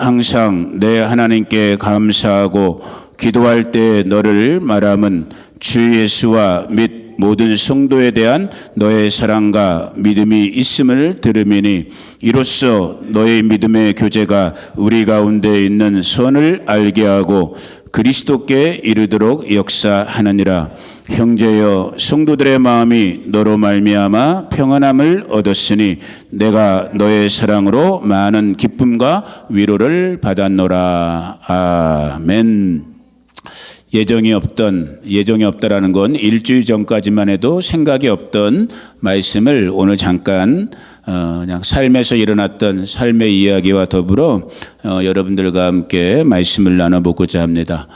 항상 내 하나님께 감사하고 기도할 때 너를 말함은 주 예수와 및 모든 성도에 대한 너의 사랑과 믿음이 있음을 들음이니 이로써 너의 믿음의 교제가 우리 가운데 있는 선을 알게 하고 그리스도께 이르도록 역사하느니라. 형제여, 성도들의 마음이 너로 말미암아 평안함을 얻었으니 내가 너의 사랑으로 많은 기쁨과 위로를 받았노라. 아멘. 예정이 없다라는 건 일주일 전까지만 해도 생각이 없던 말씀을 오늘 잠깐 그냥 삶에서 일어났던 삶의 이야기와 더불어 여러분들과 함께 말씀을 나눠보고자 합니다.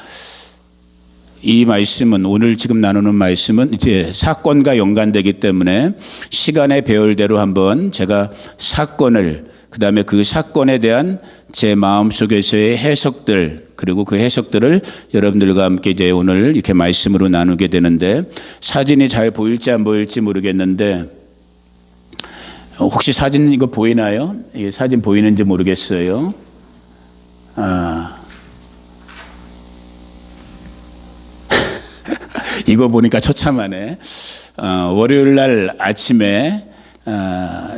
이 말씀은 오늘 지금 나누는 말씀은 이제 사건과 연관되기 때문에 시간의 배열대로 한번 제가 사건을 그다음에 그 사건에 대한 제 마음속에서의 해석들 그리고 그 해석들을 여러분들과 함께 이제 오늘 이렇게 말씀으로 나누게 되는데 사진이 잘 보일지 안 보일지 모르겠는데 혹시 사진 이거 보이나요? 이 사진 보이는지 모르겠어요. 이거 보니까 처참하네. 월요일 날 아침에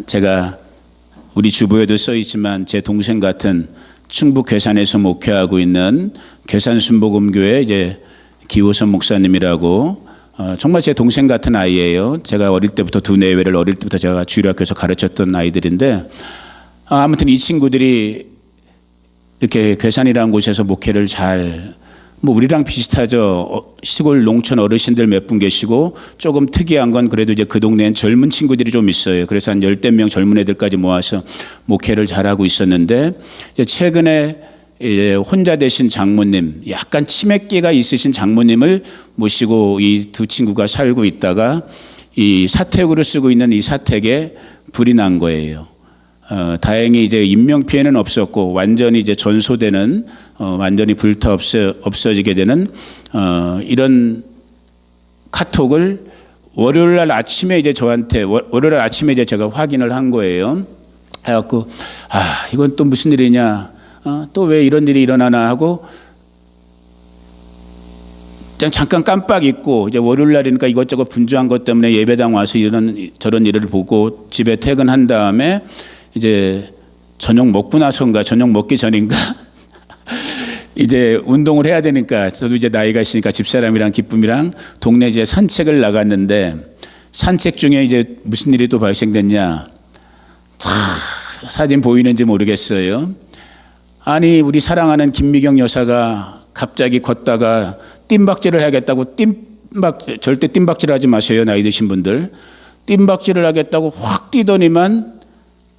제가 우리 주보에도 써 있지만 제 동생 같은 충북 괴산에서 목회하고 있는 괴산순복음교회 이제 기호선 목사님이라고 정말 제 동생 같은 아이예요. 제가 어릴 때부터 두 내외를 어릴 때부터 제가 주일학교에서 가르쳤던 아이들인데 아무튼 이 친구들이 이렇게 괴산이라는 곳에서 목회를 우리랑 비슷하죠. 시골 농촌 어르신들 몇 분 계시고 조금 특이한 건 그래도 이제 그 동네엔 젊은 친구들이 좀 있어요. 그래서 한 10대 명 젊은 애들까지 모아서 목회를 잘하고 있었는데 이제 최근에 혼자 되신 장모님, 약간 치매기가 있으신 장모님을 모시고 이 두 친구가 살고 있다가 이 사택으로 쓰고 있는 이 사택에 불이 난 거예요. 다행히 이제 인명 피해는 없었고 완전히 이제 전소되는 완전히 불타 없어지게 되는 이런 카톡을 월요일 날 아침에 이제 저한테 월요일 아침에 이제 제가 확인을 한 거예요. 해갖고 이건 또 무슨 일이냐, 또 왜 이런 일이 일어나나 하고 그냥 잠깐 깜빡 잊고 이제 월요일 날이니까 이것저것 분주한 것 때문에 예배당 와서 저런 일을 보고 집에 퇴근한 다음에 이제 저녁 먹고 나서인가 저녁 먹기 전인가 이제 운동을 해야 되니까 저도 이제 나이가 있으니까 집사람이랑 기쁨이랑 동네 이제 산책을 나갔는데 산책 중에 이제 무슨 일이 또 발생됐냐. 사진 보이는지 모르겠어요. 아니 우리 사랑하는 김미경 여사가 갑자기 걷다가 뜀박질을 해야겠다고 절대 뜀박질 하지 마세요. 나이 드신 분들. 뜀박질을 하겠다고 확 뛰더니만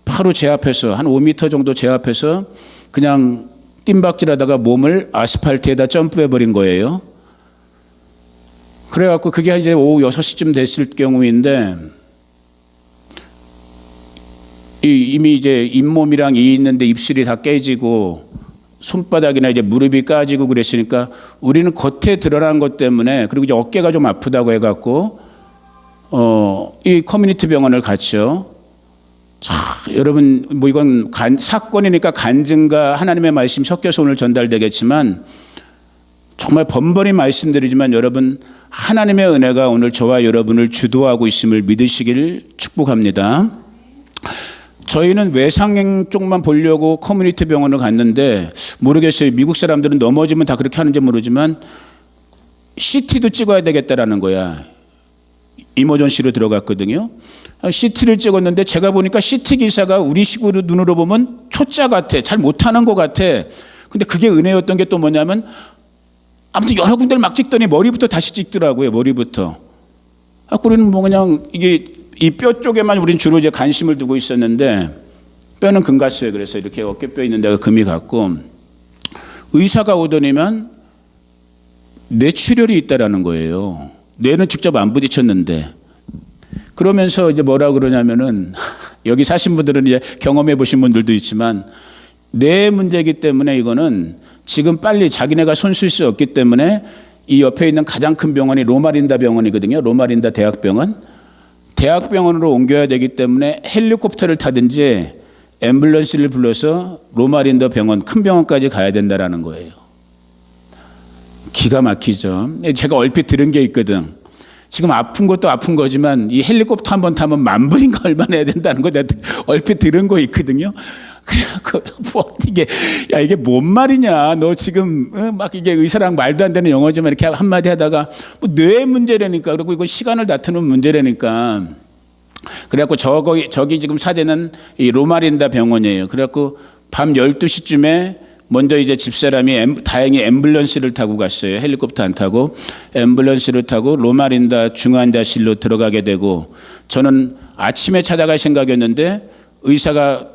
바로 제 앞에서 한 5m 정도 제 앞에서 그냥 뜀박질하다가 몸을 아스팔트에다 점프해버린 거예요. 그래갖고 그게 이제 오후 6시쯤 됐을 경우인데 이미 이제 잇몸이랑 이 있는데 입술이 다 깨지고 손바닥이나 이제 무릎이 까지고 그랬으니까 우리는 겉에 드러난 것 때문에 그리고 이제 어깨가 좀 아프다고 해갖고 이 커뮤니티 병원을 갔죠. 여러분 이건 사건이니까 간증과 하나님의 말씀이 섞여서 오늘 전달되겠지만 정말 번번이 말씀드리지만 여러분 하나님의 은혜가 오늘 저와 여러분을 주도하고 있음을 믿으시길 축복합니다. 저희는 외상행 쪽만 보려고 커뮤니티 병원을 갔는데 모르겠어요. 미국 사람들은 넘어지면 다 그렇게 하는지 모르지만 CT도 찍어야 되겠다라는 거야. 이머전시로 들어갔거든요. CT를 찍었는데 제가 보니까 CT 기사가 우리식으로 눈으로 보면 초짜 같아. 잘 못하는 것 같아. 근데 그게 은혜였던 게 또 뭐냐면 아무튼 여러 군데를 막 찍더니 머리부터 다시 찍더라고요. 머리부터. 우리는 그냥 이게 이 뼈 쪽에만 우린 주로 이제 관심을 두고 있었는데 뼈는 금 갔어요. 그래서 이렇게 어깨뼈 있는 데가 금이 갔고 의사가 오더니만 뇌출혈이 있다라는 거예요. 뇌는 직접 안 부딪혔는데 그러면서 이제 뭐라 그러냐면은 여기 사신 분들은 이제 경험해 보신 분들도 있지만 뇌 문제이기 때문에 이거는 지금 빨리 자기네가 손 쓸 수 없기 때문에 이 옆에 있는 가장 큰 병원이 로마린다 병원이거든요. 로마린다 대학병원. 대학병원으로 옮겨야 되기 때문에 헬리콥터를 타든지 앰뷸런스를 불러서 로마린더 병원, 큰 병원까지 가야 된다라는 거예요. 기가 막히죠. 제가 얼핏 들은 게 있거든. 지금 아픈 것도 아픈 거지만 이 헬리콥터 한 번 타면 10,000불인가 얼마나 해야 된다는 거 내가 얼핏 들은 거 있거든요. 뭐 이게 뭔 말이냐. 너 지금 막 이게 의사랑 말도 안 되는 영어지만 이렇게 한마디 하다가 뭐 뇌 문제라니까. 그리고 이거 시간을 다투는 문제라니까. 그래갖고 저기 지금 사진은 이 로마린다 병원이에요. 그래갖고 밤 12시쯤에 먼저 이제 집사람이 다행히 앰뷸런스를 타고 갔어요. 헬리콥터 안 타고 앰뷸런스를 타고 로마린다 중환자실로 들어가게 되고, 저는 아침에 찾아갈 생각이었는데 의사가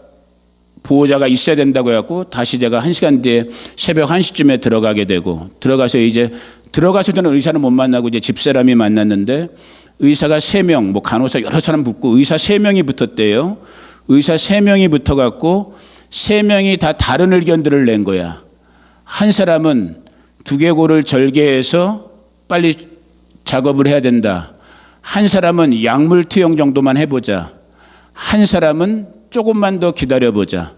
보호자가 있어야 된다고 해갖고 다시 제가 1시간 뒤에 새벽 1시쯤에 들어가게 되고, 들어가서 저는 의사는 못 만나고 이제 집사람이 만났는데, 의사가 3명, 뭐 간호사 여러 사람 붙고 의사 3명이 붙었대요. 의사 3명이 붙어갖고 3명이 다 다른 의견들을 낸 거야. 한 사람은 두개골을 절개해서 빨리 작업을 해야 된다. 한 사람은 약물 투영 정도만 해보자. 한 사람은 조금만 더 기다려보자.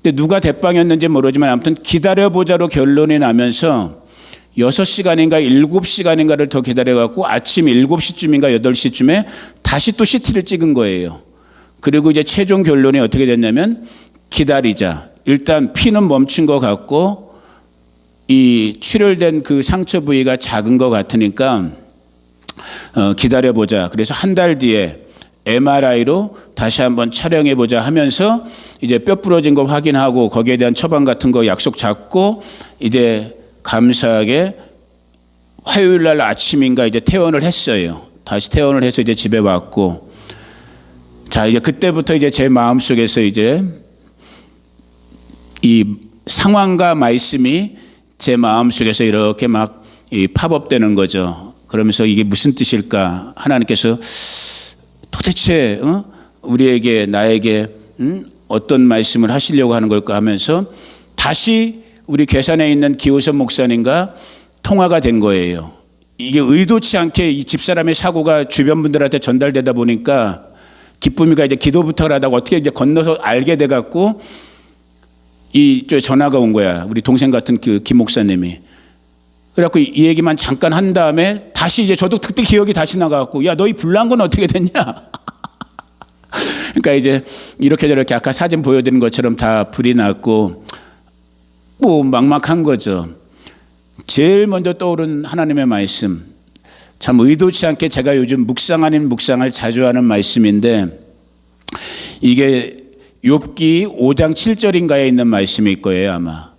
근데 누가 대빵이었는지 모르지만 아무튼 기다려보자로 결론이 나면서 6시간인가 7시간인가를 더 기다려갖고 아침 7시쯤인가 8시쯤에 다시 또 CT를 찍은 거예요. 그리고 이제 최종 결론이 어떻게 됐냐면, 기다리자. 일단 피는 멈춘 것 같고 이 출혈된 그 상처 부위가 작은 것 같으니까 기다려보자. 그래서 한 달 뒤에 MRI로 다시 한번 촬영해보자 하면서 이제 뼈 부러진 거 확인하고 거기에 대한 처방 같은 거 약속 잡고 이제 감사하게 화요일 날 아침인가 이제 퇴원을 했어요. 다시 퇴원을 해서 이제 집에 왔고, 자 이제 그때부터 이제 제 마음속에서 이제 이 상황과 말씀이 제 마음속에서 이렇게 막 팝업되는 거죠. 그러면서 이게 무슨 뜻일까? 하나님께서 도대체 우리에게 나에게 어떤 말씀을 하시려고 하는 걸까 하면서 다시 우리 괴산에 있는 기호선 목사님과 통화가 된 거예요. 이게 의도치 않게 이 집사람의 사고가 주변 분들한테 전달되다 보니까 기쁨이가 이제 기도 부탁을 하다가 어떻게 이제 건너서 알게 돼 갖고 이 전화가 온 거야. 우리 동생 같은 그 김 목사님이. 그래갖고 이 얘기만 잠깐 한 다음에 다시 이제 저도 그때 기억이 다시 나가갖고, 야, 너희 불난 건 어떻게 됐냐? 그러니까 이제 이렇게 저렇게 아까 사진 보여드린 것처럼 다 불이 났고 뭐 막막한 거죠. 제일 먼저 떠오른 하나님의 말씀, 참 의도치 않게 제가 요즘 묵상 아닌 묵상을 자주 하는 말씀인데, 이게 욥기 5장 7절인가에 있는 말씀일 거예요 아마.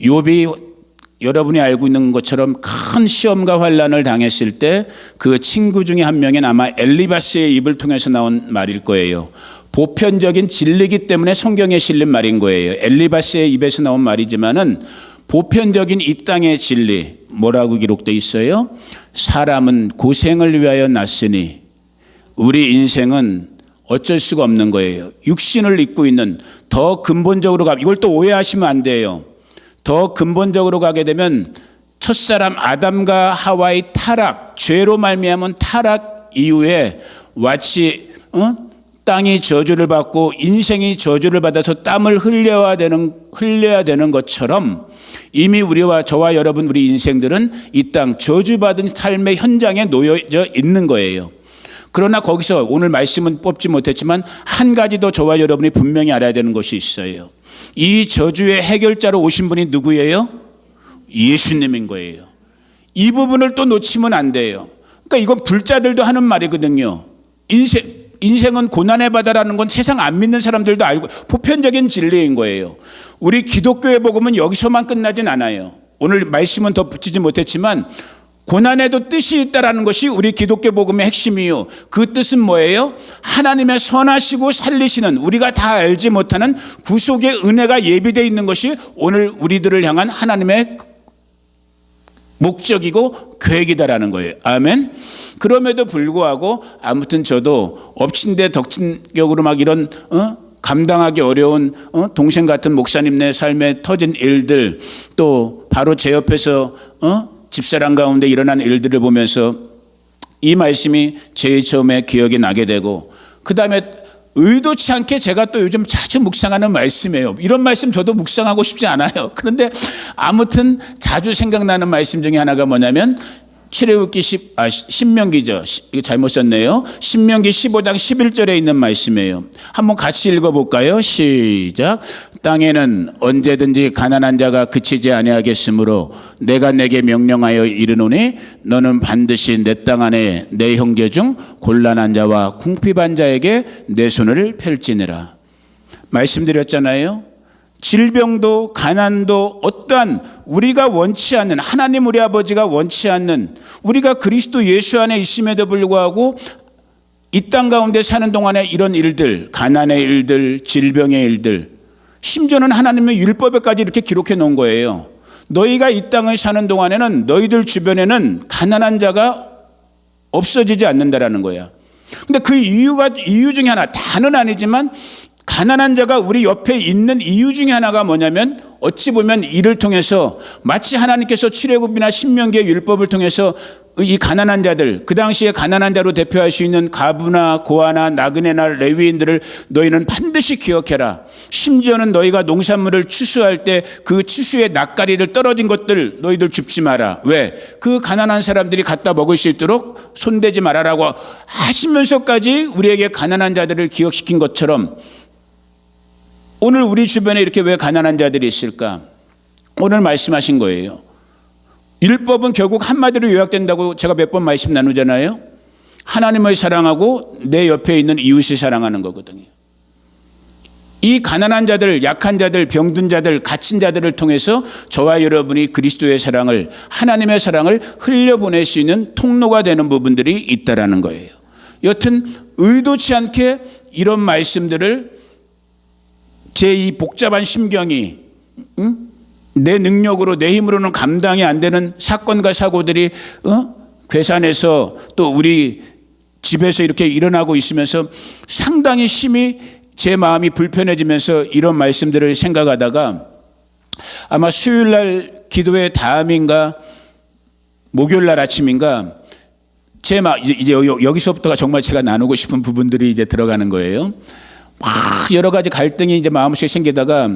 욥이 여러분이 알고 있는 것처럼 큰 시험과 환난을 당했을 때 그 친구 중에 한 명인 아마 엘리바스의 입을 통해서 나온 말일 거예요. 보편적인 진리이기 때문에 성경에 실린 말인 거예요. 엘리바스의 입에서 나온 말이지만은 보편적인 이 땅의 진리, 뭐라고 기록되어 있어요? 사람은 고생을 위하여 났으니 우리 인생은 어쩔 수가 없는 거예요. 육신을 입고 있는, 더 근본적으로 이걸 또 오해하시면 안 돼요. 더 근본적으로 가게 되면 첫사람 아담과 하와의 타락, 죄로 말미암은 타락 이후에 마치 땅이 저주를 받고 인생이 저주를 받아서 땀을 흘려야 되는 것처럼 이미 저와 여러분 우리 인생들은 이 땅 저주받은 삶의 현장에 놓여져 있는 거예요. 그러나 거기서 오늘 말씀은 뽑지 못했지만 한 가지 더 저와 여러분이 분명히 알아야 되는 것이 있어요. 이 저주의 해결자로 오신 분이 누구예요? 예수님인 거예요. 이 부분을 또 놓치면 안 돼요. 그러니까 이건 불자들도 하는 말이거든요. 인생은 고난의 바다라는 건 세상 안 믿는 사람들도 알고 보편적인 진리인 거예요. 우리 기독교의 복음은 여기서만 끝나진 않아요. 오늘 말씀은 더 붙이지 못했지만 고난에도 뜻이 있다라는 것이 우리 기독교 복음의 핵심이요. 그 뜻은 뭐예요? 하나님의 선하시고 살리시는, 우리가 다 알지 못하는 구속의 은혜가 예비되어 있는 것이 오늘 우리들을 향한 하나님의 목적이고 계획이다라는 거예요. 아멘. 그럼에도 불구하고 아무튼 저도 엎친 데 덮친 격으로 막 이런 감당하기 어려운 동생 같은 목사님네 삶에 터진 일들, 또 바로 제 옆에서 집사람 가운데 일어난 일들을 보면서 이 말씀이 제일 처음에 기억이 나게 되고, 그 다음에 의도치 않게 제가 또 요즘 자주 묵상하는 말씀이에요. 이런 말씀 저도 묵상하고 싶지 않아요. 그런데 아무튼 자주 생각나는 말씀 중에 하나가 뭐냐면 출애굽기 신명기죠. 이거 잘못 썼네요. 신명기 15장 11절에 있는 말씀이에요. 한번 같이 읽어볼까요? 시작. 땅에는 언제든지 가난한 자가 그치지 아니하겠으므로 내가 내게 명령하여 이르노니 너는 반드시 내 땅 안에 내 형제 중 곤란한 자와 궁핍한 자에게 내 손을 펼지니라. 말씀드렸잖아요. 질병도 가난도 어떠한 우리가 원치 않는, 하나님 우리 아버지가 원치 않는, 우리가 그리스도 예수 안에 있음에도 불구하고 이 땅 가운데 사는 동안에 이런 일들, 가난의 일들, 질병의 일들, 심지어는 하나님의 율법에까지 이렇게 기록해 놓은 거예요. 너희가 이 땅을 사는 동안에는 너희들 주변에는 가난한 자가 없어지지 않는다라는 거야. 근데 그 이유 중에 하나, 다는 아니지만 가난한 자가 우리 옆에 있는 이유 중에 하나가 뭐냐면, 어찌 보면 이를 통해서 마치 하나님께서 출애굽이나 신명기의 율법을 통해서 이 가난한 자들, 그 당시에 가난한 자로 대표할 수 있는 가부나 고아나 나그네나 레위인들을 너희는 반드시 기억해라. 심지어는 너희가 농산물을 추수할 때 그 추수의 낯가리를 떨어진 것들 너희들 줍지 마라. 왜? 그 가난한 사람들이 갖다 먹을 수 있도록 손대지 말아라고 하시면서까지 우리에게 가난한 자들을 기억시킨 것처럼, 오늘 우리 주변에 이렇게 왜 가난한 자들이 있을까? 오늘 말씀하신 거예요. 율법은 결국 한마디로 요약된다고 제가 몇 번 말씀 나누잖아요. 하나님을 사랑하고 내 옆에 있는 이웃을 사랑하는 거거든요. 이 가난한 자들, 약한 자들, 병든 자들, 갇힌 자들을 통해서 저와 여러분이 그리스도의 사랑을, 하나님의 사랑을 흘려보낼 수 있는 통로가 되는 부분들이 있다라는 거예요. 여튼 의도치 않게 이런 말씀들을 제 이 복잡한 심경이 내 능력으로 내 힘으로는 감당이 안 되는 사건과 사고들이 괴산해서 또 우리 집에서 이렇게 일어나고 있으면서 상당히 심히 제 마음이 불편해지면서 이런 말씀들을 생각하다가 아마 수요일날 기도회 다음인가 목요일날 아침인가 이제 여기서부터가 정말 제가 나누고 싶은 부분들이 이제 들어가는 거예요. 막 여러 가지 갈등이 이제 마음속에 생기다가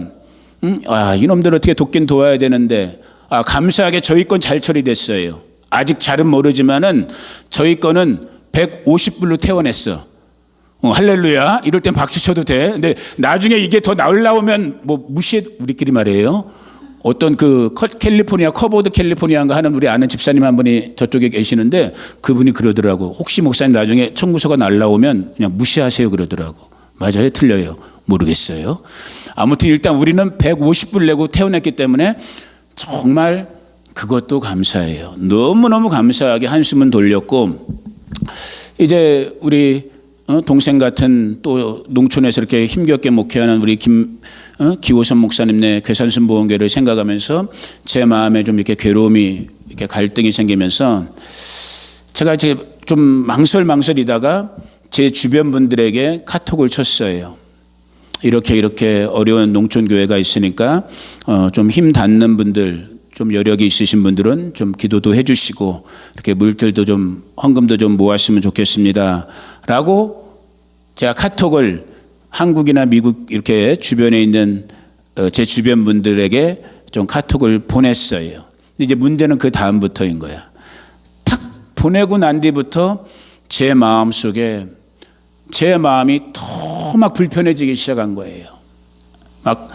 이놈들 어떻게 돕긴 도와야 되는데, 감사하게 저희 건 잘 처리됐어요. 아직 잘은 모르지만은 저희 거는 150불로 태워냈어. 할렐루야. 이럴 땐 박수 쳐도 돼. 근데 나중에 이게 더 나오면 뭐 우리끼리 말이에요. 어떤 그 캘리포니아, 커버드 캘리포니아인가 하는 우리 아는 집사님 한 분이 저쪽에 계시는데, 그분이 그러더라고. 혹시 목사님 나중에 청구서가 날라오면 그냥 무시하세요 그러더라고. 맞아요? 틀려요? 모르겠어요. 아무튼 일단 우리는 150불 내고 태어났기 때문에 정말 그것도 감사해요. 너무너무 감사하게 한숨은 돌렸고, 이제 우리 동생 같은 또 농촌에서 이렇게 힘겹게 목회하는 우리 기호선 목사님네 괴산순보원교를 생각하면서 제 마음에 좀 이렇게 괴로움이, 이렇게 갈등이 생기면서 제가 이제 좀 망설이다가 제 주변 분들에게 카톡을 쳤어요. 이렇게 어려운 농촌교회가 있으니까 좀 힘 닿는 분들, 좀 여력이 있으신 분들은 좀 기도도 해주시고 이렇게 물들도 좀 헌금도 좀 모았으면 좋겠습니다 라고 제가 카톡을 한국이나 미국 이렇게 주변에 있는 제 주변 분들에게 좀 카톡을 보냈어요. 근데 이제 문제는 그 다음부터인 거야. 탁 보내고 난 뒤부터 제 마음속에 제 마음이 더 막 불편해지기 시작한 거예요. 막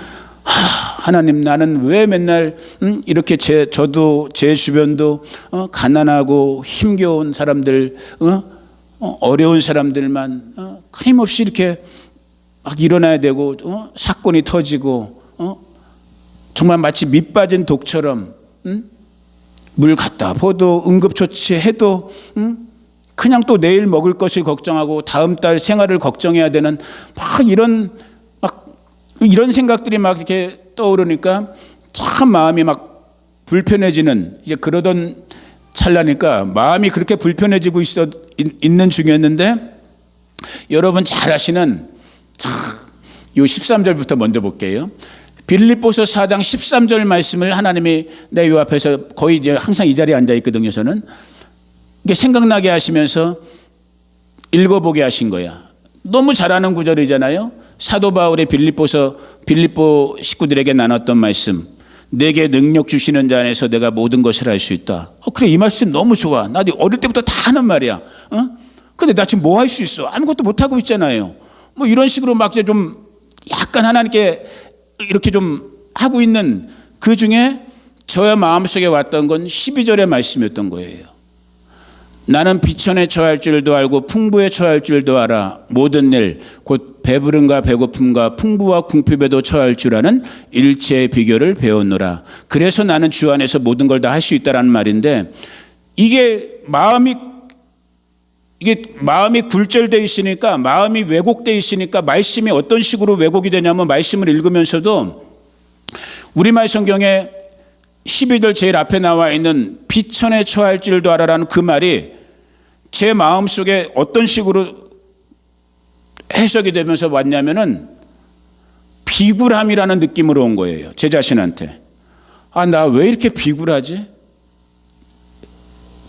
하나님, 나는 왜 맨날 이렇게 저도 제 주변도 가난하고 힘겨운 사람들, 어려운 사람들만 끊임없이 이렇게 막 일어나야 되고 사건이 터지고 정말 마치 밑 빠진 독처럼 물 갖다 부어도 응급처치해도 그냥 또 내일 먹을 것을 걱정하고 다음 달 생활을 걱정해야 되는 이런 생각들이 막 이렇게 떠오르니까 참 마음이 막 불편해지는, 이제 그러던 찰나니까 마음이 그렇게 불편해지고 있는 중이었는데, 여러분 잘 아시는 요 13절부터 먼저 볼게요. 빌립보서 4장 13절 말씀을 하나님이 내 요 앞에서 거의 이제 항상 이 자리에 앉아 있거든요. 저는 이게 생각나게 하시면서 읽어보게 하신 거야. 너무 잘 아는 구절이잖아요. 사도 바울의 빌립보 식구들에게 나눴던 말씀. 내게 능력 주시는 자 안에서 내가 모든 것을 할 수 있다. 그래, 이 말씀 너무 좋아. 나도 어릴 때부터 다 하는 말이야. 근데 나 지금 뭐 할 수 있어? 아무것도 못 하고 있잖아요. 뭐 이런 식으로 막 좀 약간 하나님께 이렇게 좀 하고 있는 그 중에 저의 마음속에 왔던 건 12절의 말씀이었던 거예요. 나는 비천에 처할 줄도 알고 풍부에 처할 줄도 알아. 모든 일 곧 배부름과 배고픔과 풍부와 궁핍에도 처할 줄 아는 일체의 비결을 배웠노라. 그래서 나는 주 안에서 모든 걸 다 할 수 있다라는 말인데, 이게 마음이 굴절되어 있으니까, 마음이 왜곡되어 있으니까 말씀이 어떤 식으로 왜곡이 되냐면, 말씀을 읽으면서도 우리말 성경에 12절 제일 앞에 나와 있는 비천에 처할 줄도 알아라는 그 말이 제 마음속에 어떤 식으로 해석이 되면서 왔냐면은 비굴함이라는 느낌으로 온 거예요. 제 자신한테. 나 왜 이렇게 비굴하지?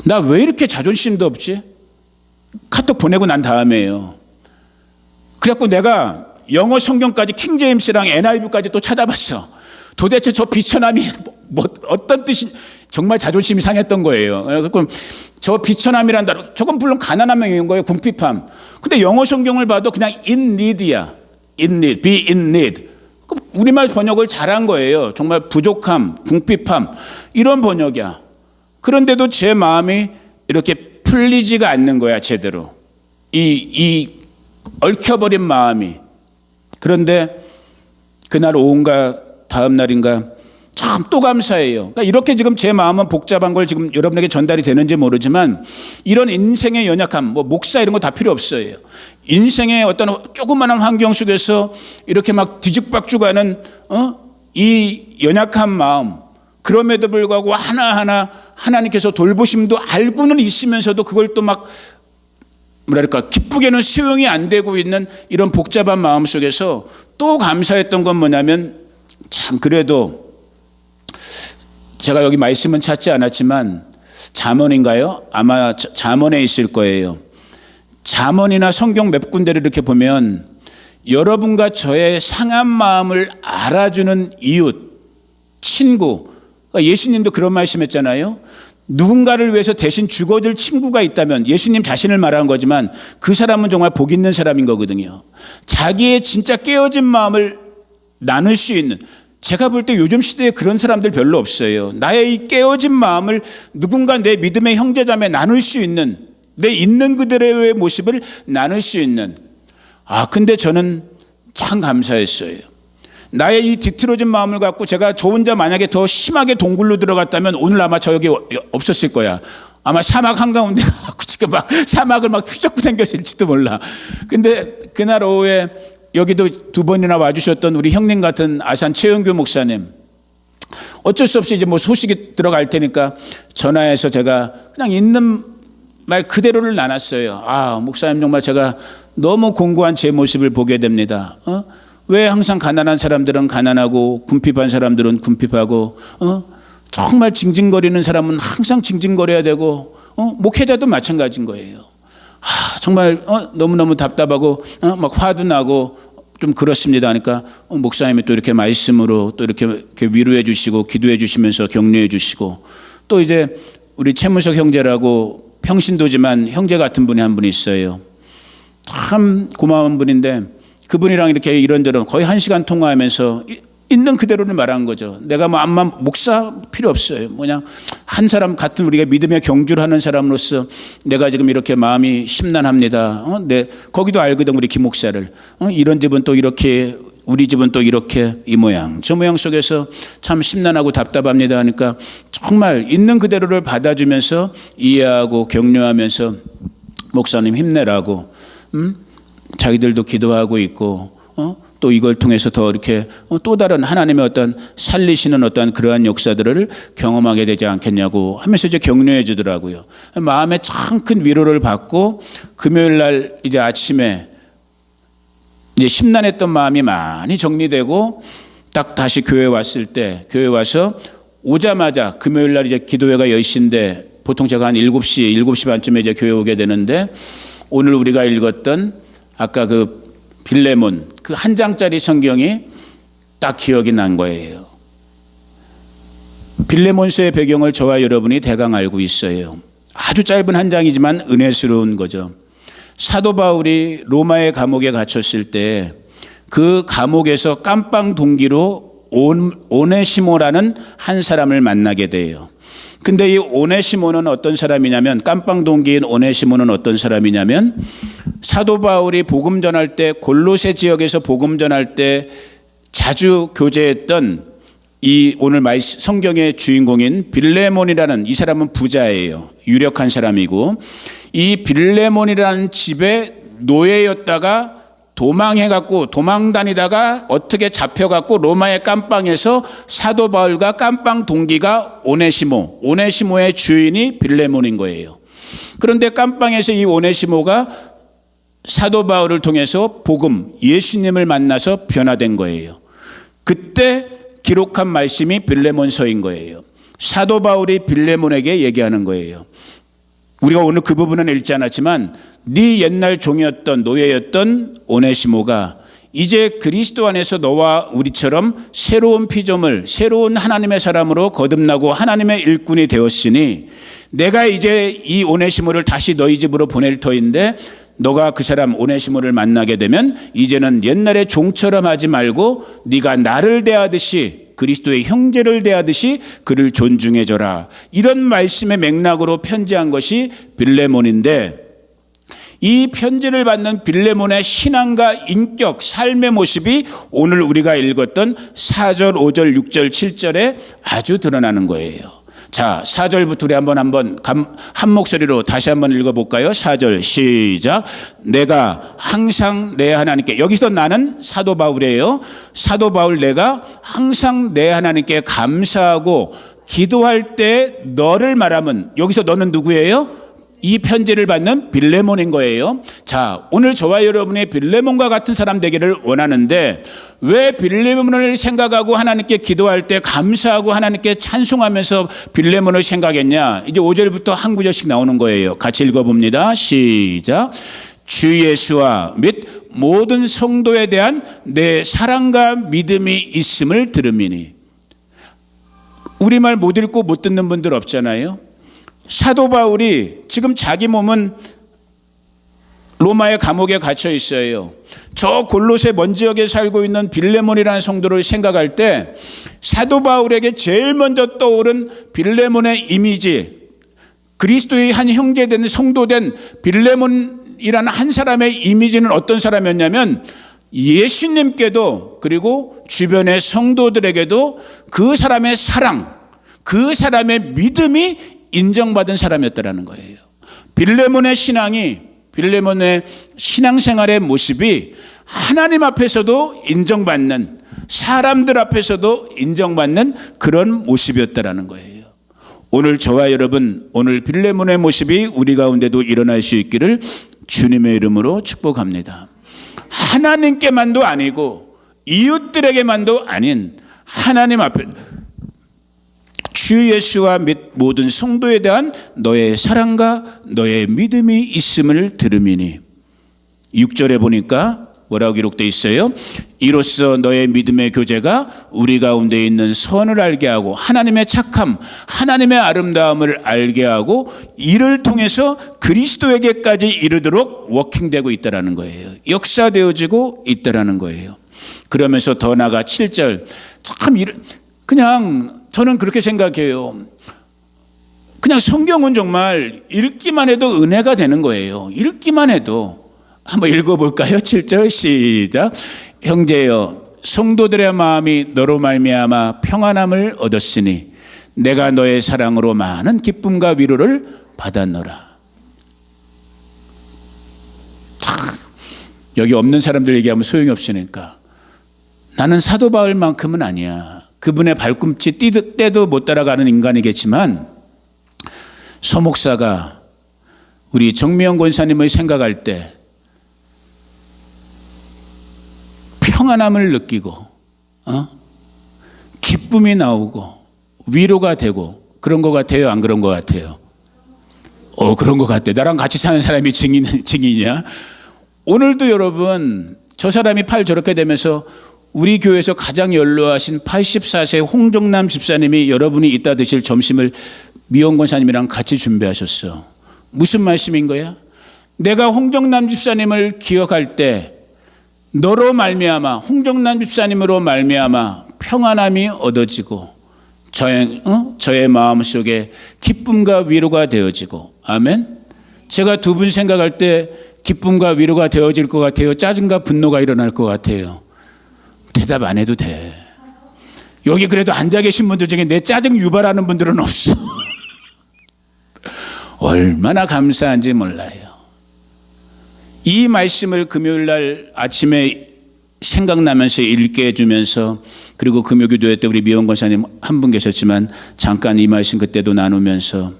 나 왜 이렇게 자존심도 없지? 카톡 보내고 난 다음에요. 그래갖고 내가 영어 성경까지 킹제임스랑 NIV까지 또 찾아봤어. 도대체 저 비천함이 어떤 뜻이, 정말 자존심이 상했던 거예요. 그럼 저 비천함이란 단어, 저건 물론 가난함인 거예요. 궁핍함. 근데 영어 성경을 봐도 그냥 in need야. in need, be in need. 우리말 번역을 잘한 거예요. 정말 부족함, 궁핍함, 이런 번역이야. 그런데도 제 마음이 이렇게 풀리지가 않는 거야, 제대로. 이 얽혀버린 마음이. 그런데 그날 오후인가 다음 날인가 참 또 감사해요. 그러니까 이렇게 지금 제 마음은 복잡한 걸 지금 여러분에게 전달이 되는지 모르지만, 이런 인생의 연약함, 뭐 목사 이런 거 다 필요 없어요. 인생의 어떤 조그마한 환경 속에서 이렇게 막 뒤죽박죽하는 이 연약한 마음, 그럼에도 불구하고 하나하나 하나님께서 돌보심도 알고는 있으면서도 그걸 또 막 뭐랄까 기쁘게는 수용이 안 되고 있는 이런 복잡한 마음 속에서 또 감사했던 건 뭐냐면, 참 그래도 제가 여기 말씀은 찾지 않았지만 잠언인가요? 아마 잠언에 있을 거예요. 잠언이나 성경 몇 군데를 이렇게 보면 여러분과 저의 상한 마음을 알아주는 이웃, 친구, 예수님도 그런 말씀했잖아요. 누군가를 위해서 대신 죽어줄 친구가 있다면, 예수님 자신을 말하는 거지만 그 사람은 정말 복 있는 사람인 거거든요. 자기의 진짜 깨어진 마음을 나눌 수 있는, 제가 볼 때 요즘 시대에 그런 사람들 별로 없어요. 나의 이 깨어진 마음을 누군가 내 믿음의 형제자매 나눌 수 있는, 내 있는 그대로의 모습을 나눌 수 있는. 근데 저는 참 감사했어요. 나의 이 뒤틀어진 마음을 갖고 제가 저 혼자 만약에 더 심하게 동굴로 들어갔다면 오늘 아마 저 여기 없었을 거야. 아마 사막 한가운데 지금 막 사막을 막 휘젓고 다녔을지도 몰라. 근데 그날 오후에 여기도 2번이나 와주셨던 우리 형님 같은 아산 최영규 목사님, 어쩔 수 없이 이제 뭐 소식이 들어갈 테니까 전화해서 제가 그냥 있는 말 그대로를 나눴어요. 목사님, 정말 제가 너무 공고한 제 모습을 보게 됩니다. 왜 항상 가난한 사람들은 가난하고 궁핍한 사람들은 궁핍하고, 정말 징징거리는 사람은 항상 징징거려야 되고, 목회자도 마찬가지인 거예요. 정말 너무너무 답답하고 막 화도 나고 좀 그렇습니다 하니까 목사님이 또 이렇게 말씀으로 또 이렇게 위로해 주시고 기도해 주시면서 격려해 주시고, 또 이제 우리 최무석 형제라고 평신도지만 형제 같은 분이 한 분 있어요. 참 고마운 분인데 그분이랑 이렇게 이런저런 거의 1시간 통화하면서 있는 그대로를 말한 거죠. 내가 뭐 암만 목사 필요 없어요. 한 사람 같은 우리가 믿음의 경주를 하는 사람으로서 내가 지금 이렇게 마음이 심란합니다. 거기도 알거든, 우리 김 목사를. 이런 집은 또 이렇게, 우리 집은 또 이렇게, 이 모양 저 모양 속에서 참 심란하고 답답합니다 하니까 정말 있는 그대로를 받아주면서 이해하고 격려하면서 목사님 힘내라고, 자기들도 기도하고 있고, 또 이걸 통해서 더 이렇게 또 다른 하나님의 어떤 살리시는 어떤 그러한 역사들을 경험하게 되지 않겠냐고 하면서 이제 격려해 주더라고요. 마음에 참 큰 위로를 받고, 금요일 날 이제 아침에 이제 심란했던 마음이 많이 정리되고 딱 다시 교회 왔을 때, 교회 와서 오자마자 금요일 날 이제 기도회가 10시인데 보통 제가 한 7시 반쯤에 이제 교회 오게 되는데, 오늘 우리가 읽었던 아까 그 빌레몬 그 한 장짜리 성경이 딱 기억이 난 거예요. 빌레몬서의 배경을 저와 여러분이 대강 알고 있어요. 아주 짧은 한 장이지만 은혜스러운 거죠. 사도 바울이 로마의 감옥에 갇혔을 때 그 감옥에서 깜빵 동기로 오네시모라는 한 사람을 만나게 돼요. 근데 이 오네시모는 어떤 사람이냐면, 깜빵 동기인 오네시모는 어떤 사람이냐면, 사도 바울이 복음 전할 때 골로새 지역에서 복음 전할 때 자주 교제했던 이 오늘 성경의 주인공인 빌레몬이라는 이 사람은 부자예요. 유력한 사람이고, 이 빌레몬이라는 집에 노예였다가 도망해갖고 도망 다니다가 어떻게 잡혀갖고 로마의 깜빵에서 사도 바울과 깜빵 동기가 오네시모의 주인이 빌레몬인 거예요. 그런데 깜빵에서 이 오네시모가 사도 바울을 통해서 복음, 예수님을 만나서 변화된 거예요. 그때 기록한 말씀이 빌레몬서인 거예요. 사도 바울이 빌레몬에게 얘기하는 거예요. 우리가 오늘 그 부분은 읽지 않았지만 네 옛날 종이었던 노예였던 오네시모가 이제 그리스도 안에서 너와 우리처럼 새로운 피조물, 새로운 하나님의 사람으로 거듭나고 하나님의 일꾼이 되었으니 내가 이제 이 오네시모를 다시 너희 집으로 보낼 터인데, 너가 그 사람 오네시모를 만나게 되면 이제는 옛날에 종처럼 하지 말고 네가 나를 대하듯이, 그리스도의 형제를 대하듯이 그를 존중해줘라. 이런 말씀의 맥락으로 편지한 것이 빌레몬인데, 이 편지를 받는 빌레몬의 신앙과 인격, 삶의 모습이 오늘 우리가 읽었던 4절, 5절, 6절, 7절에 아주 드러나는 거예요. 자, 4절부터 우리 한번 한 목소리로 다시 한번 읽어볼까요? 4절 시작. 내가 항상 내 하나님께, 여기서 나는 사도 바울이에요. 사도 바울, 내가 항상 내 하나님께 감사하고 기도할 때 너를 말하면, 여기서 너는 누구예요? 이 편지를 받는 빌레몬인 거예요. 자, 오늘 저와 여러분이 빌레몬과 같은 사람 되기를 원하는데, 왜 빌레몬을 생각하고 하나님께 기도할 때 감사하고 하나님께 찬송하면서 빌레몬을 생각했냐? 이제 5절부터 한 구절씩 나오는 거예요. 같이 읽어봅니다. 시작. 주 예수와 및 모든 성도에 대한 내 사랑과 믿음이 있음을 들음이니. 우리말 못 읽고 못 듣는 분들 없잖아요. 사도 바울이 지금 자기 몸은 로마의 감옥에 갇혀 있어요. 저 골로새 먼 지역에 살고 있는 빌레몬이라는 성도를 생각할 때 사도 바울에게 제일 먼저 떠오른 빌레몬의 이미지, 그리스도의 한 형제된 성도된 빌레몬이라는 한 사람의 이미지는 어떤 사람이었냐면, 예수님께도 그리고 주변의 성도들에게도 그 사람의 사랑, 그 사람의 믿음이 인정받은 사람이었다라는 거예요. 빌레몬의 신앙생활의 모습이 하나님 앞에서도 인정받는, 사람들 앞에서도 인정받는 그런 모습이었다라는 거예요. 오늘 저와 여러분, 오늘 빌레몬의 모습이 우리 가운데도 일어날 수 있기를 주님의 이름으로 축복합니다. 하나님께만도 아니고 이웃들에게만도 아닌 하나님 앞에 주 예수와 및 모든 성도에 대한 너의 사랑과 너의 믿음이 있음을 들음이니. 6절에 보니까 뭐라고 기록되어 있어요? 이로써 너의 믿음의 교제가 우리 가운데 있는 선을 알게 하고 하나님의 착함, 하나님의 아름다움을 알게 하고 이를 통해서 그리스도에게까지 이르도록 워킹되고 있다라는 거예요. 역사되어지고 있다라는 거예요. 그러면서 더 나아가 7절, 참 그냥 저는 그렇게 생각해요. 그냥 성경은 정말 읽기만 해도 은혜가 되는 거예요. 읽기만 해도. 한번 읽어볼까요? 7절 시작. 형제여, 성도들의 마음이 너로 말미암아 평안함을 얻었으니 내가 너의 사랑으로 많은 기쁨과 위로를 받았노라. 여기 없는 사람들 얘기하면 소용이 없으니까. 나는 사도 바울만큼은 아니야. 그분의 발꿈치 때도 못 따라가는 인간이겠지만, 서 목사가 우리 정미영 권사님을 생각할 때 평안함을 느끼고 기쁨이 나오고 위로가 되고 그런 것 같아요? 안 그런 것 같아요? 그런 것 같아요. 나랑 같이 사는 사람이 증인이야. 오늘도 여러분 저 사람이 팔 저렇게 되면서 우리 교회에서 가장 연로하신 84세 홍정남 집사님이 여러분이 이따 드실 점심을 미원 권사님이랑 같이 준비하셨어. 무슨 말씀인 거야? 내가 홍정남 집사님을 기억할 때 너로 말미암아 홍정남 집사님으로 말미암아 평안함이 얻어지고 저의 마음속에 기쁨과 위로가 되어지고 아멘. 제가 두 분 생각할 때 기쁨과 위로가 되어질 것 같아요? 짜증과 분노가 일어날 것 같아요? 대답 안 해도 돼. 여기 그래도 앉아 계신 분들 중에 내 짜증 유발하는 분들은 없어. 얼마나 감사한지 몰라요. 이 말씀을 금요일 날 아침에 생각나면서 읽게 해주면서 그리고 금요기도회 때 우리 미원 권사님 한 분 계셨지만 잠깐 이 말씀 그때도 나누면서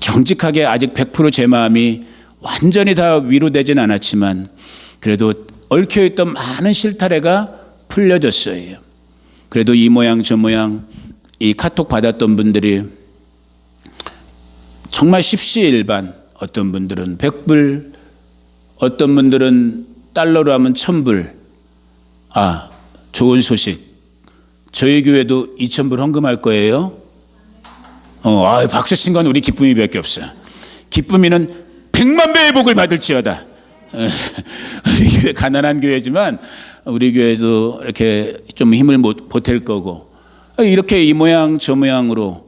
정직하게 아직 100% 제 마음이 완전히 다 위로되진 않았지만 그래도 얽혀있던 많은 실타래가 풀려졌어요. 그래도 이 모양 저 모양 이 카톡 받았던 분들이 정말 십시일반, 어떤 분들은 100불, 어떤 분들은 달러로 하면 1000불. 아, 좋은 소식. 저희 교회도 2000불 헌금할 거예요. 박수 친 건 우리 기쁨이밖에 없어. 기쁨이는 100만 배의 복을 받을지어다. 우리 교회 가난한 교회지만 우리 교회도 이렇게 좀 힘을 못 보탤 거고 이렇게 이 모양 저 모양으로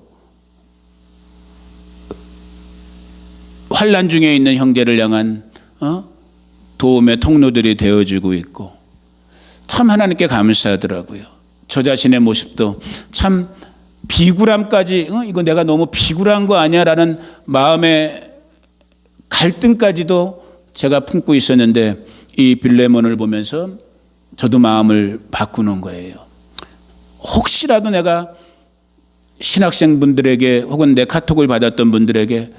환난 중에 있는 형제를 향한 도움의 통로들이 되어지고 있고 참 하나님께 감사하더라고요. 저 자신의 모습도 참 비굴함까지 이거 내가 너무 비굴한 거 아니야 라는 마음의 갈등까지도 제가 품고 있었는데 이 빌레몬을 보면서 저도 마음을 바꾸는 거예요. 혹시라도 내가 신학생분들에게 혹은 내 카톡을 받았던 분들에게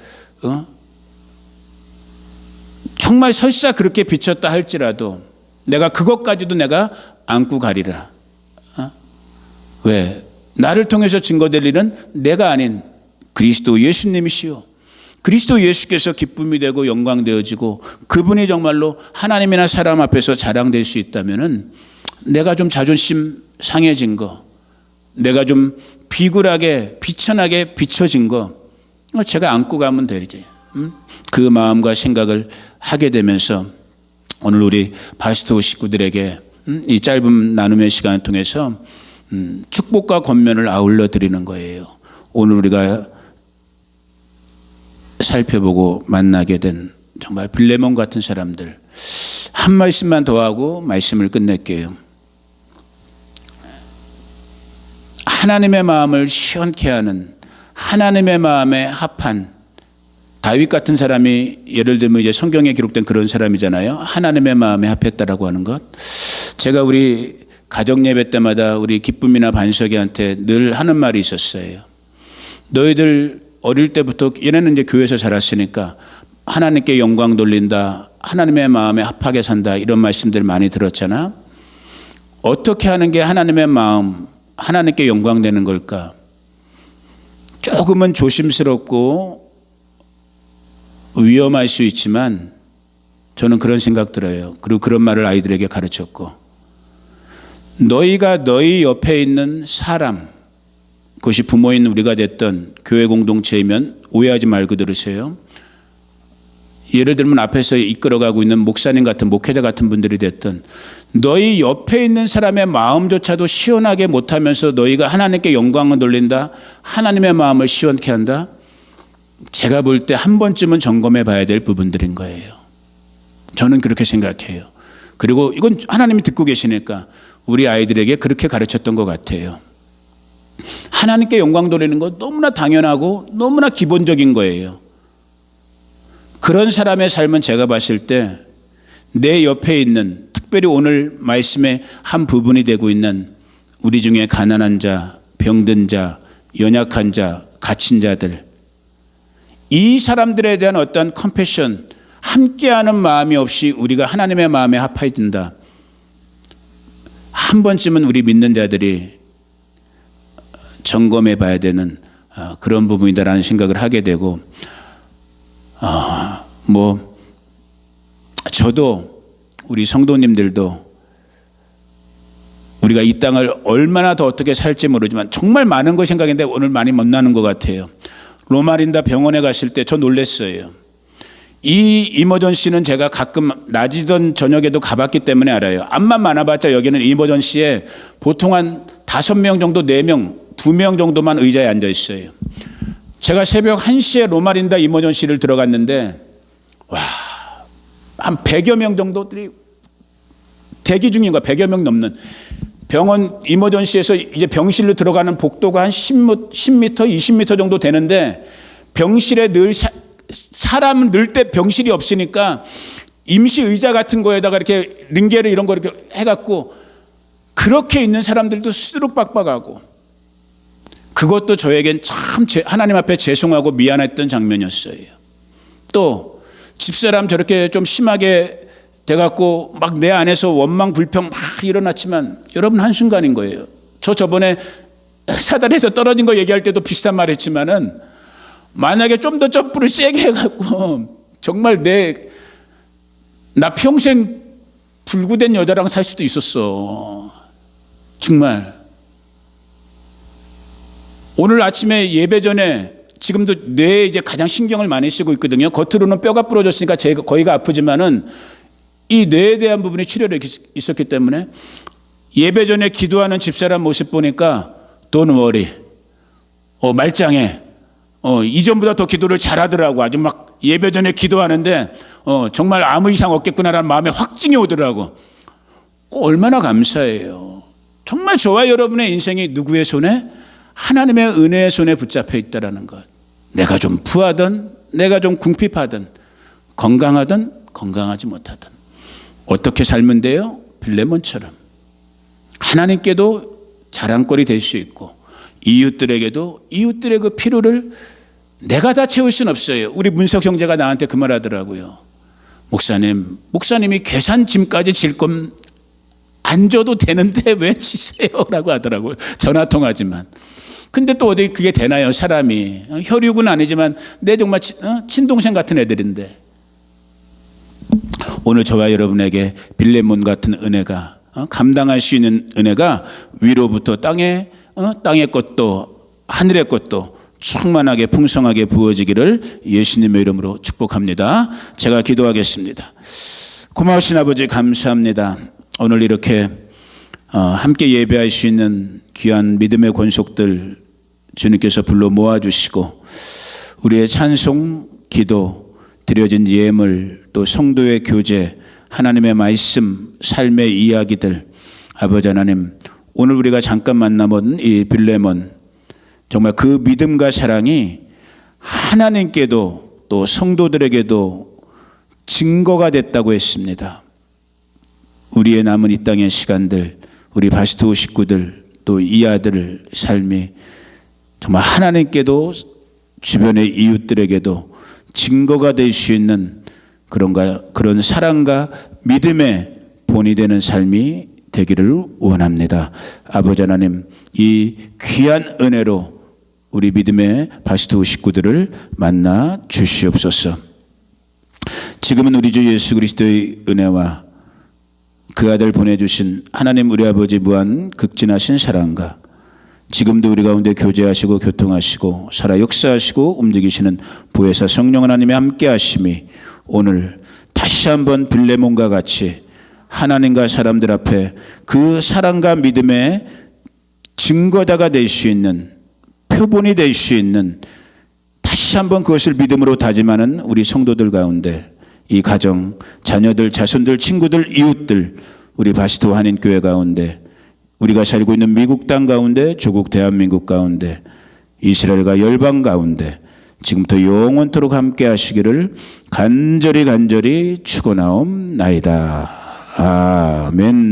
정말 설사 그렇게 비쳤다 할지라도 내가 그것까지도 내가 안고 가리라. 왜? 나를 통해서 증거될 일은 내가 아닌 그리스도 예수님이시요. 그리스도 예수께서 기쁨이 되고 영광되어지고 그분이 정말로 하나님이나 사람 앞에서 자랑될 수 있다면은 내가 좀 자존심 상해진 거, 내가 좀 비굴하게 비천하게 비춰진 거 제가 안고 가면 되지. 그 마음과 생각을 하게 되면서 오늘 우리 바스토 식구들에게 이 짧은 나눔의 시간을 통해서 축복과 권면을 아울러 드리는 거예요. 오늘 우리가 살펴보고 만나게 된 정말 빌레몬 같은 사람들 한 말씀만 더 하고 말씀을 끝낼게요. 하나님의 마음을 시원케 하는 하나님의 마음에 합한 다윗 같은 사람이 예를 들면 이제 성경에 기록된 그런 사람이잖아요. 하나님의 마음에 합했다라고 하는 것. 제가 우리 가정 예배 때마다 우리 기쁨이나 반석이한테 늘 하는 말이 있었어요. 너희들 어릴 때부터 얘네는 이제 교회에서 자랐으니까 하나님께 영광 돌린다. 하나님의 마음에 합하게 산다. 이런 말씀들 많이 들었잖아. 어떻게 하는 게 하나님의 마음, 하나님께 영광 되는 걸까? 조금은 조심스럽고 위험할 수 있지만 저는 그런 생각 들어요. 그리고 그런 말을 아이들에게 가르쳤고 너희가 너희 옆에 있는 사람 그것이 부모인 우리가 됐던 교회 공동체이면 오해하지 말고 들으세요. 예를 들면 앞에서 이끌어가고 있는 목사님 같은 목회자 같은 분들이 됐던 너희 옆에 있는 사람의 마음조차도 시원하게 못하면서 너희가 하나님께 영광을 돌린다. 하나님의 마음을 시원케 한다. 제가 볼 때 한 번쯤은 점검해 봐야 될 부분들인 거예요. 저는 그렇게 생각해요. 그리고 이건 하나님이 듣고 계시니까 우리 아이들에게 그렇게 가르쳤던 것 같아요. 하나님께 영광 돌리는 거 너무나 당연하고 너무나 기본적인 거예요. 그런 사람의 삶은 제가 봤을 때 내 옆에 있는 특별히 오늘 말씀의 한 부분이 되고 있는 우리 중에 가난한 자, 병든 자, 연약한 자, 갇힌 자들 이 사람들에 대한 어떤 컴패션 함께하는 마음이 없이 우리가 하나님의 마음에 합하여 든다. 한 번쯤은 우리 믿는 자들이 점검해 봐야 되는 그런 부분이다라는 생각을 하게 되고 저도 우리 성도님들도 우리가 이 땅을 얼마나 더 어떻게 살지 모르지만 정말 많은 거 생각했는데 오늘 많이 못 나는 것 같아요. 로마린다 병원에 갔을 때 저 놀랐어요. 이 이머전시는 제가 가끔 낮이던 저녁에도 가봤기 때문에 알아요. 암만 많아봤자 여기는 이머전시에 보통 한 5명 정도, 4명, 2명 정도만 의자에 앉아 있어요. 제가 새벽 1시에 로마린다 이머전시를 들어갔는데 와, 한 100여 명 정도들이 대기 중인 거야. 100여 명 넘는. 병원 이머전시에서 이제 병실로 들어가는 복도가 한 10m, 20m 정도 되는데 병실에 늘 사람은 늘 때 병실이 없으니까 임시 의자 같은 거에다가 이렇게 링게르 이런 거 이렇게 해갖고 그렇게 있는 사람들도 수두룩박박하고 그것도 저에겐 참 하나님 앞에 죄송하고 미안했던 장면이었어요. 또 집사람 저렇게 좀 심하게 돼갖고 막 내 안에서 원망 불평 막 일어났지만 여러분 한순간인 거예요. 저 저번에 사단에서 떨어진 거 얘기할 때도 비슷한 말 했지만은 만약에 좀 더 점프를 세게 해갖고 정말 나 평생 불구된 여자랑 살 수도 있었어. 정말. 오늘 아침에 예배 전에 지금도 뇌에 이제 가장 신경을 많이 쓰고 있거든요. 겉으로는 뼈가 부러졌으니까 거기가 아프지만은 이 뇌에 대한 부분이 치료를 있었기 때문에 예배 전에 기도하는 집사람 모습 보니까 Don't worry. 말짱해. 이전보다 더 기도를 잘하더라고. 아주 막 예배 전에 기도하는데 정말 아무 이상 없겠구나라는 마음에 확증이 오더라고. 얼마나 감사해요. 정말 저와 여러분의 인생이 누구의 손에? 하나님의 은혜의 손에 붙잡혀 있다는 것. 내가 좀 부하든 내가 좀 궁핍하든 건강하든 건강하지 못하든 어떻게 살면 돼요? 빌레몬처럼 하나님께도 자랑거리 될 수 있고 이웃들에게도 이웃들의 그 필요를 내가 다 채울 수는 없어요. 우리 문석 형제가 나한테 그 말 하더라고요. 목사님이 계산짐까지 질 건 안 줘도 되는데 왜 지세요? 라고 하더라고요. 전화통화지만. 근데 또 어디 그게 되나요? 사람이. 혈육은 아니지만 내 정말 친동생 같은 애들인데 오늘 저와 여러분에게 빌레몬 같은 은혜가 감당할 수 있는 은혜가 위로부터 땅의 것도 하늘의 것도 충만하게 풍성하게 부어지기를 예수님의 이름으로 축복합니다. 제가 기도하겠습니다. 고마우신 아버지 감사합니다. 오늘 이렇게 함께 예배할 수 있는 귀한 믿음의 권속들 주님께서 불러 모아주시고 우리의 찬송, 기도, 드려진 예물, 또 성도의 교제, 하나님의 말씀, 삶의 이야기들 아버지 하나님 오늘 우리가 잠깐 만나본 이 빌레몬 정말 그 믿음과 사랑이 하나님께도 또 성도들에게도 증거가 됐다고 했습니다. 우리의 남은 이 땅의 시간들 우리 바스토 식구들 또 이 아들 삶이 정말 하나님께도 주변의 이웃들에게도 증거가 될 수 있는 그런 사랑과 믿음의 본이 되는 삶이 되기를 원합니다. 아버지 하나님 이 귀한 은혜로 우리 믿음의 바스토 식구들을 만나 주시옵소서. 지금은 우리 주 예수 그리스도의 은혜와 그 아들 보내주신 하나님 우리 아버지 무한 극진하신 사랑과 지금도 우리 가운데 교제하시고 교통하시고 살아 역사하시고 움직이시는 보혜사 성령 하나님의 함께 하심이 오늘 다시 한번 빌레몬과 같이 하나님과 사람들 앞에 그 사랑과 믿음의 증거자가 될 수 있는 표본이 될 수 있는 다시 한번 그것을 믿음으로 다짐하는 우리 성도들 가운데 이 가정, 자녀들, 자손들, 친구들, 이웃들 우리 바스토 한인교회 가운데 우리가 살고 있는 미국 땅 가운데 조국 대한민국 가운데 이스라엘과 열방 가운데 지금부터 영원토록 함께 하시기를 간절히 축원하옵나이다. 아멘.